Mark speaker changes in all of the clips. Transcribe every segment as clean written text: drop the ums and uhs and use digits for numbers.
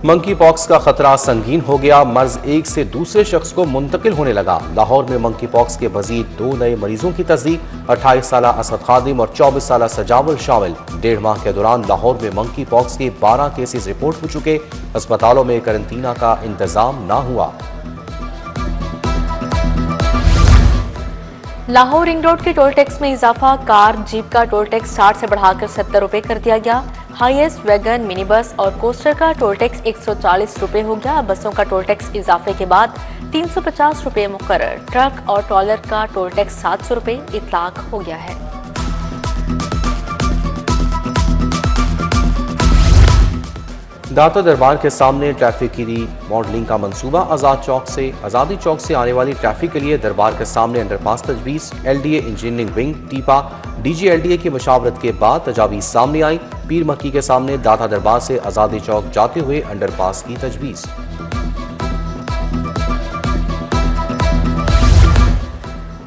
Speaker 1: Monkey pox का खतरा संगीन हो गया, मर्ज एक से दूसरे शख्स को मुंतकिल होने लगा। लाहौर में मंकी पॉक्स के मजीद 2 नए मरीजों की तस्दीक, 28 साल असद खादिम और 24 साल सजावल शामिल। 1.5 माह के दौरान लाहौर में मंकी पॉक्स के 12 केसेस रिपोर्ट हो चुके। अस्पतालों में करंतना का इंतजाम ना हुआ।
Speaker 2: लाहौर रिंग रोड के टोल टैक्स में इजाफा, कार जीप का टोल टैक्स 60 से बढ़ाकर 70 रुपए कर दिया गया। हाईएस्ट वैगन, मिनी बस और कोस्टर का टोल टैक्स 140 रुपए हो गया। बसों का टोल टैक्स इजाफे के बाद 350 रुपए मुकर्रर। ट्रक और ट्रॉलर का टोल टैक्स 700 रुपए इतलाक हो गया है।
Speaker 1: दाता दरबार के सामने ट्रैफिक की मॉडलिंग का मंसूबा। आज़ादी चौक से आने वाली ट्रैफिक के लिए दरबार के सामने अंडरपास तजवीज़। LDA engineering wing टीपा DG LDA की मशावरत के बाद तजावीज़ सामने आई। पीर मक्की के सामने दाता दरबार से आज़ादी चौक जाते हुए अंडरपास की तजवीज़।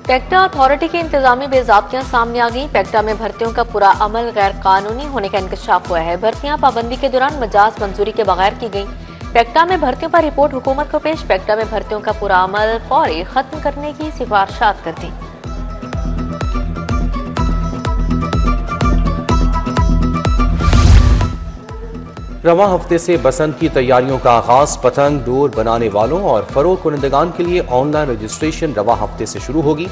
Speaker 2: पेक्टा अथॉरिटी की इंतजामी बेज़ाब्तियां सामने आ गई। पेक्टा में भर्तियों का पूरा अमल गैर कानूनी होने का इंकशाफ हुआ है। भर्तियां पाबंदी के दौरान मजाज मंजूरी के बगैर की गई। पेक्टा में भर्तियों पर रिपोर्ट हुकूमत को पेश। पेक्टा में भर्तियों का पूरा अमल फौरी खत्म करने की सिफारिशात कर दी।
Speaker 1: रवां हफ्ते से बसंत की तैयारियों का आगाज। पतंग डोर बनाने वालों और फरोख कुनंदगान के लिए ऑनलाइन रजिस्ट्रेशन रवां हफ्ते से शुरू होगी।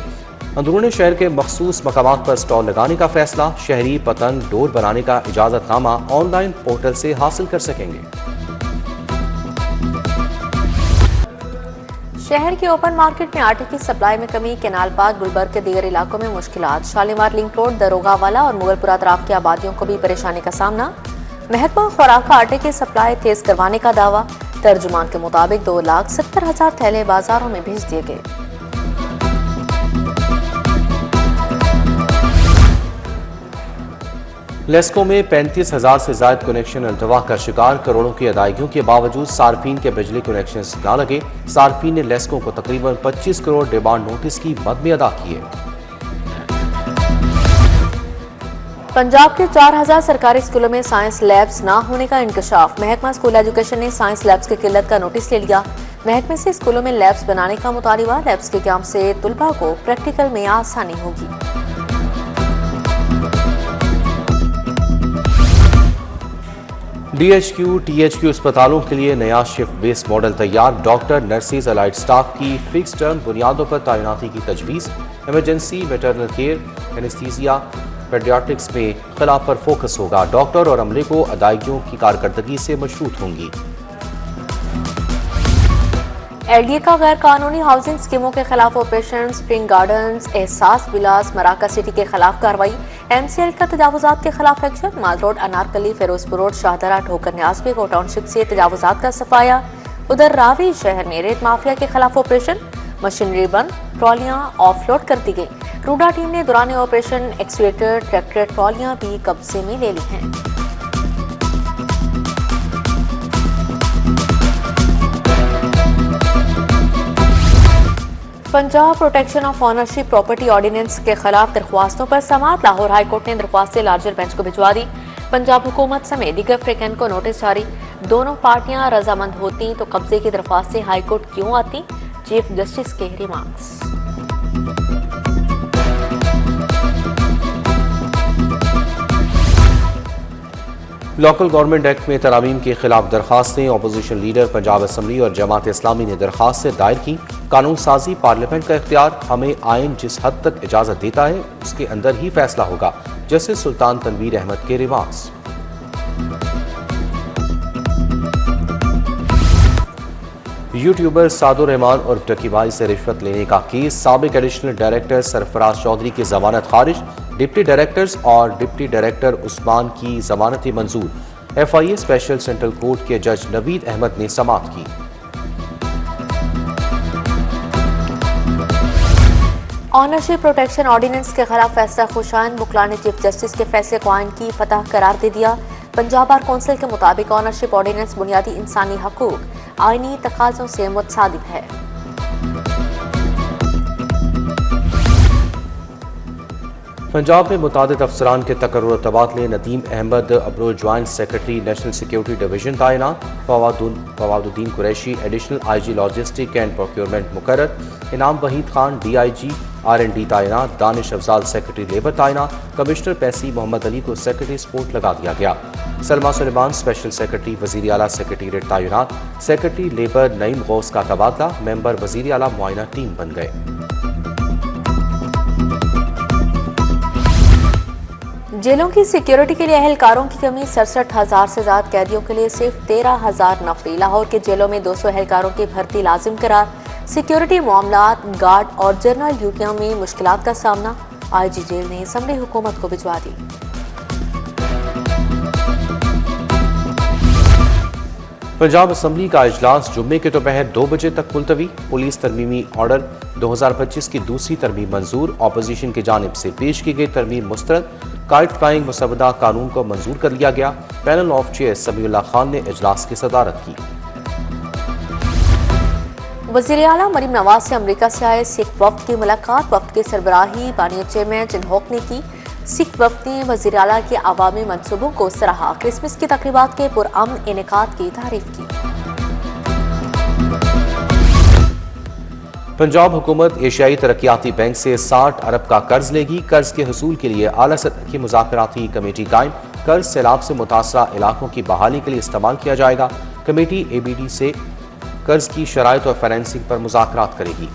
Speaker 1: अंदरूनी शहर के मखसूस मकामात पर स्टॉल लगाने का फैसला। शहरी पतंग डोर बनाने का इजाजतनामा ऑनलाइन पोर्टल से हासिल कर सकेंगे।
Speaker 2: शहर के ओपन मार्केट में आटे की सप्लाई में कमी। केनाल बाग, गुलबर्ग के दीगर इलाकों में मुश्किलात। शालीमार लिंक रोड, दरोगा वाला और मुगलपुरा अतराफ की आबादियों को भी परेशानी का सामना। महकमा खुराक का आटे की सप्लाई तेज करवाने का दावा। तर्जुमान के मुताबिक 2,70,000 थैले बाजारों में भेज दिए गए।
Speaker 1: लेस्को में 35,000 से ज्यादा कनेक्शन अल्तवा का शिकार। करोड़ों की अदायगियों के बावजूद सार्फिन के बिजली कनेक्शन न लगे। सार्फिन ने लेस्को को तकरीबन 25 करोड़ डिमांड नोटिस की मद में अदा किए।
Speaker 2: पंजाब के 4,000 सरकारी स्कूलों में साइंस लैब्स ना होने का इंकशाफ। महकमा स्कूल एजुकेशन ने साइंस लैब्स की किल्लत का नोटिस ले लिया। महकमे से स्कूलों में लैब्स बनाने का मुतालिबा। लैब्स के काम से तुलबा को प्रैक्टिकल में आसानी होगी।
Speaker 1: DHQ THQ अस्पतालों के लिए नया शिफ्ट बेस्ड मॉडल तैयार। डॉक्टर, नर्सेज, अलाइड स्टाफ की फिक्स टर्म बुनियादों पर तैनाती की तजवीज़। इमरजेंसी, वेटरनल केयर, एनेस्थीसिया, पेडियाट्रिक्स में खिलाफ पर फोकस होगा। डॉक्टर और अमले को अदायगियों की कारकर्दगी से मशरूत होंगी।
Speaker 2: LDA का गैर कानूनी हाउसिंग स्कीमों के खिलाफ ऑपरेशन। स्प्रिंग गार्डन्स, एहसास विलास, मराका सिटी के खिलाफ कार्रवाई। MCL का तजावुजात के खिलाफ एक्शन। माल रोड, अनारकली, फिरोजपुर रोड, शाहदरा, ठोकर न्याज़ को टाउनशिप से तजावुजात का सफाया। उधर रावी शहर में रेत माफिया के खिलाफ ऑपरेशन। मशीनरी बंद, ट्रॉलियां ऑफलोड कर दी गई। रूडा टीम ने दौरान ऑपरेशन एक्सवेटर, ट्रैक्टर, ट्रॉलियां भी कब्जे में ले ली हैं। Punjab protection of ownership property ordinance के खिलाफ दरख्वास्तों पर समाअत। लाहौर हाई कोर्ट ने दरख्वास्तें लार्जर बेंच को भिजवा दी। पंजाब हुकूमत समेत दीगर फ्रिकैन को नोटिस जारी। दोनों पार्टियां रजामंद होती तो कब्जे की दरख्वास्तें हाई कोर्ट क्यों आती? चीफ जस्टिस के रिमार्क्स।
Speaker 1: लोकल गवर्नमेंट एक्ट में तरामीम के खिलाफ दरखास्तें। अपोजिशन लीडर पंजाब असम्बली और जमात इस्लामी ने दरखास्तें दायर की। कानून साजी पार्लियामेंट का इख्तियार। हमें आइन जिस हद तक इजाजत देता है उसके अंदर ही फैसला होगा। जस्टिस सुल्तान तनवीर अहमद के रिमार्क्स। यूट्यूबर सादुर रहमान और टकी भाई से रिश्वत लेने का केस। साबिक एडिशनल डायरेक्टर सरफराज चौधरी की जमानत खारिज। डिप्टी डायरेक्टर्स और डिप्टी डायरेक्टर उस्मान की जमानतें मंजूर। FIA स्पेशल सेंट्रल कोर्ट के जज नवीद अहमद ने समाअत की।
Speaker 2: ऑनरशिप प्रोटेक्शन ऑर्डिनेंस के खिलाफ फैसला खुशाइन बुकला ने चीफ जस्टिस के फैसले को आइन की फतह करार दे दिया। पंजाब बार कौंसिल के मुताबिक ऑनरशिप ऑर्डिनेंस बुनियादी इंसानी हकूक, आईनी तकाजों से मुतसादिक है।
Speaker 1: पंजाब में मुतादिद अफसरान के तकर्रुर तबादले। Nadeem Ahmed Abro joint secretary national security division तैनात। Fawaduddin Qureshi additional IG logistic and procurement मुकर्रर। इनाम वहीद खान DIG R&D तैनात। दानिश अफजाल सेक्रेटरी लेबर तैनात। कमिश्नर पैसी मोहम्मद अली को सेक्रेटरी स्पोर्ट लगा दिया गया। सलमा सुलेमान स्पेशल सेक्रेटरी वज़ीर आला सेक्रेटेरिएट तैनात। सेक्रेटरी लेबर नईम गौस का तबादला। मेंबर वज़ीर आला मुआयना टीम बन गए।
Speaker 2: जेलों की सिक्योरिटी के लिए एहलकारों की कमी। 67,000 से ज्यादा कैदियों के लिए सिर्फ 13,000 नफरी। लाहौर के जेलों में 200 एहलकारों की भर्ती लाजिम करार। सिक्योरिटी मामलात, गार्ड और जनरल ड्यूटियों में मुश्किलात का सामना। IG जेल ने असम्बली हुकूमत को भिजवा दी।
Speaker 1: पंजाब असम्बली का इजलास जुम्मे के दोपहर 2 बजे तक मुलतवी। पुलिस तरमीमी ऑर्डर 2025 की दूसरी तरमीम मंजूर। ऑपोजिशन की जानिब से पेश की गई तरमीम मुस्तरद। काइट फ्लाइंग मुसवदा कानून को मंजूर कर लिया गया। Panel of chair Samiullah Khan ने इजलास की सदारत की।
Speaker 2: वज़ीर आला मरीम नवाज से अमरीका से आए सिख वफ्द की मुलाकात। वफ्द की सरबराही बानिया चेयरमैन जिनहोक ने की। सिख वफ्द ने वज़ीर आला के अवामी मनसूबों को सराहा। क्रिसमस की तकरीबात के पुरअमन इनेकाद की तारीफ की।
Speaker 1: पंजाब हुकूमत एशियाई तरक्याती बैंक से 60 अरब का कर्ज लेगी। कर्ज के हसूल के लिए आला सतह की मुज़ाकराती कमेटी कायम। कर्ज सैलाब से मुतासरा इलाकों की बहाली के लिए इस्तेमाल किया जाएगा। कमेटी ABD से कर्ज की शराइत और फाइनेंसिंग पर मुज़ाकरात करेगी।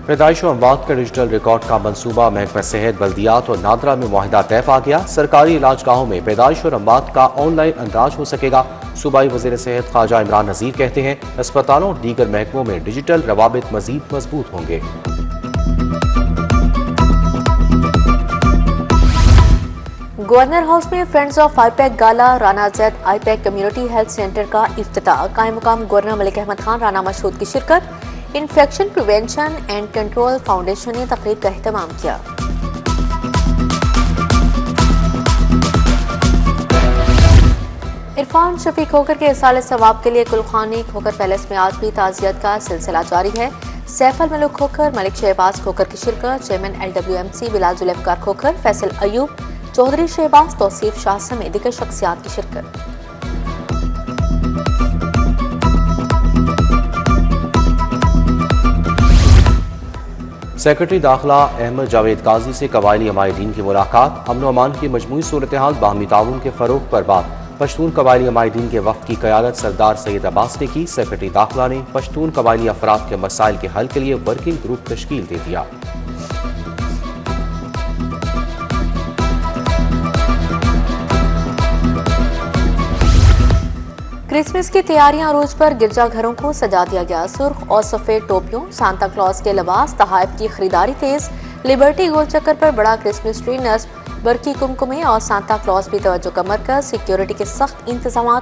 Speaker 1: पैदाइश और अमवात का डिजिटल रिकॉर्ड का मंसूबा। महकमा सेहत, बल्दियात और नादरा में मुआहिदा तय पा गया। सरकारी इलाजगाहों में पैदाइश और अमवात का ऑनलाइन अंदाज हो सकेगा। सूबाई वज़ीर सेहत ख्वाजा इमरान नज़ीर कहते हैं अस्पतालों और दीगर महकमों में डिजिटल रवाबित मजीद मजबूत होंगे।
Speaker 2: गवर्नर हाउस में friends of IPAC gala. Rana zaid IPAC community health centre का इफ्तिताह। कायम मुकाम गवर्नर मलिक अहमद खान राना मशहूद की शिरकत। Infection prevention and control foundation ने तकरीब का एहतमाम किया। इरफान शफीक खोखर के इसाले सवाब के लिए कुलखानी खोखर पैलेस में आज भी ताज़ियत का सिलसिला जारी है। सैफल मलुक खोखर, मलिक शहबाज खोखर की शिरकत। चेयरमैन LWMC बिलाल जुल्फ़िकार खोखर, फैसल अयूब, चौधरी शहबाज, तौसीफ शाह समेत दीगर शख्सियात की शिरकत।
Speaker 1: सेक्रेटरी दाखिला अहमद जावेद काजी से कबायली अमायदीन की मुलाकात। अमन व अमान की मजमूई सूरत हाल, बाहमी ताउन के फरोग पर बात। पश्तून कबायली अमायदीन के वफ्द की क़यादत सरदार सैयद अब्बास ने की। सेक्रेटरी दाखिला ने पश्तून कबायली अफराद के मसाइल के हल के लिए वर्किंग ग्रुप तश्कील दे दिया।
Speaker 2: क्रिसमस की तैयारियां अरूज पर। गिरजाघरों को सजा दिया गया। सुर्ख और सफेद टोपियों, सांता क्लॉज के लिबास, तहाइफ की खरीदारी तेज। लिबर्टी गोल चक्कर पर बड़ा क्रिसमस ट्री नस्ब। बरकी कुमकुमे और सांता क्लॉज भी तवज्जो का मरकज। सिक्योरिटी के सख्त इंतजाम।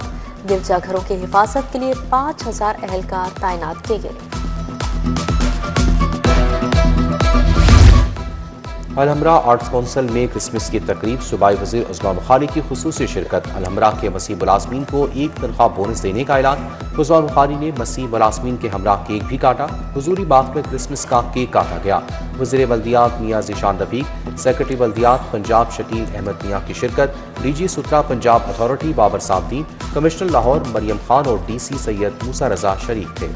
Speaker 2: गिरजाघरों की हिफाजत के लिए 5,000 एहलकार तैनात किए गए।
Speaker 1: अलहमरा आर्ट्स काउंसिल में क्रिसमस की तकरीब। सूबाई वज़ीर उस्मा बुखारी की खुसूसी शिरकत। अलहमरा के मसीह मुलाजमीन को एक तनख्वाह बोनस देने का ऐलान। उस्मा बुखारी ने मसीह मुलाजमीन के हमरा केक भी काटा। हुजूरी बाग में क्रिसमस का केक काटा गया। वज़ीर बल्दियात मियाँ ज़ीशान रफ़ीक, सेक्रेटरी बल्दियात पंजाब शकील अहमद मियाँ की शिरकत। DG Suthra Punjab authority Babar Sabdeen, commissioner Lahore Maryam Khan और DC सैयद मूसा रजा शरीक थे।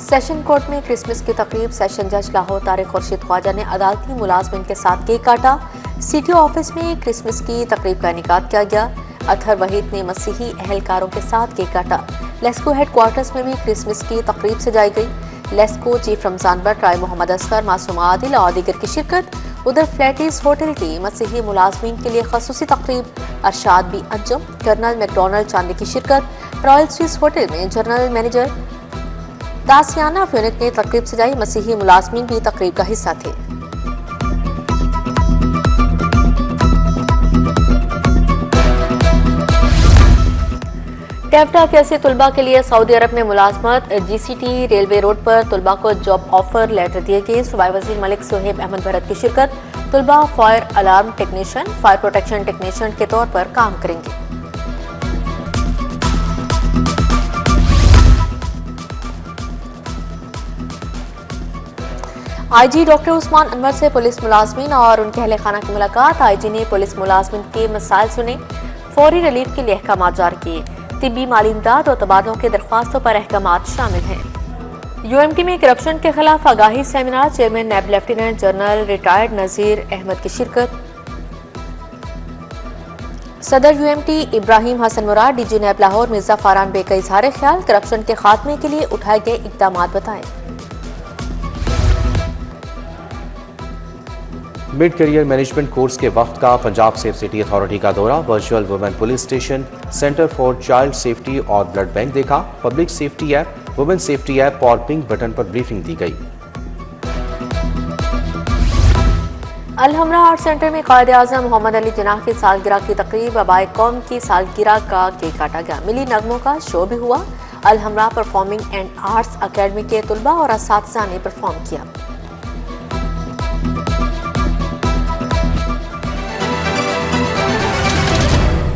Speaker 2: सेशन कोर्ट में क्रिसमस की तकरीब। सेशन जज लाहौर तारिक खुर्शीद ख्वाजा ने अदालती मुलाजमिन के साथ केक काटा। CTO ऑफिस में क्रिसमस की तकरीब का इनेकाद किया गया। अतहर वहीद ने मसीही एहलकारों के साथ केक काटा। लेस्को हेडक्वार्टर्स में भी क्रिसमस की तकरीब सजाई गई। लेस्को चीफ रमजान भट्ट, राय मोहम्मद असगर, मासूम आदिल और दीगर की शिरकत। उधर फ्लैटिस होटल की मसीही मुलाजमीन के लिए खसूसी तकरीब। Arshad B Anjum, colonel McDonald चांदी की शिरकत। रॉयल स्विस होटल में जनरल मैनेजर दासियाना फ्यूनिक ने तकरीब सजाई। मसीही मुलाजमीन भी तकरीब का हिस्सा थे। टेफ्टा के 80 तलबा के लिए सऊदी अरब में मुलाजमत। GCT रेलवे रोड पर तलबा को जॉब ऑफर लेटर दिए गए। सूबाई वज़ीर मलिक सुहेब अहमद भरत की शिरकत। तलबा fire alarm technician, fire protection technician के तौर पर काम करेंगे। IG डॉक्टर उस्मान अनवर से पुलिस मुलाजमीन और उनके अहले खाना की मुलाकात। IG ने पुलिस मुलाजमीन के मसाइल सुने, फौरी रिलीफ के लिए अहकाम जारी किए। तिब्बी माली इमदाद और तबादलों के दरख्वास्तों पर अहकाम शामिल हैं। UMT में करप्शन के खिलाफ आगाही सेमिनार। चेयरमैन नैब lieutenant general retired Nazir Ahmad की शिरकत। सदर UMT इब्राहिम हसन मुराद DG नैब लाहौर मिर्जा फारान बे का इजहार ख्याल। करप्शन के खात्मे के लिए उठाए गए इकदाम बताएं।
Speaker 1: मिड करियर मैनेजमेंट कोर्स के वक्त का पंजाब सेफ सिटी अथॉरिटी का दौरा। Virtual women police station, centre for child safety और ब्लड बैंक देखा। Public safety app, women safety app और पिंक बटन पर ब्रीफिंग दी गई।
Speaker 2: अल-हमरा आर्ट सेंटर में कायद आज़म मोहम्मद अली जिन्नाह की सालगिरह की तकरीब। आबाए कौम की सालगिरह का केक काटा गया। मिली नगमों का शो भी हुआ। अल-हमरा परफॉर्मिंग एंड आर्ट्स अकेडमी के तलबा और असातिज़ा ने परफॉर्म किया।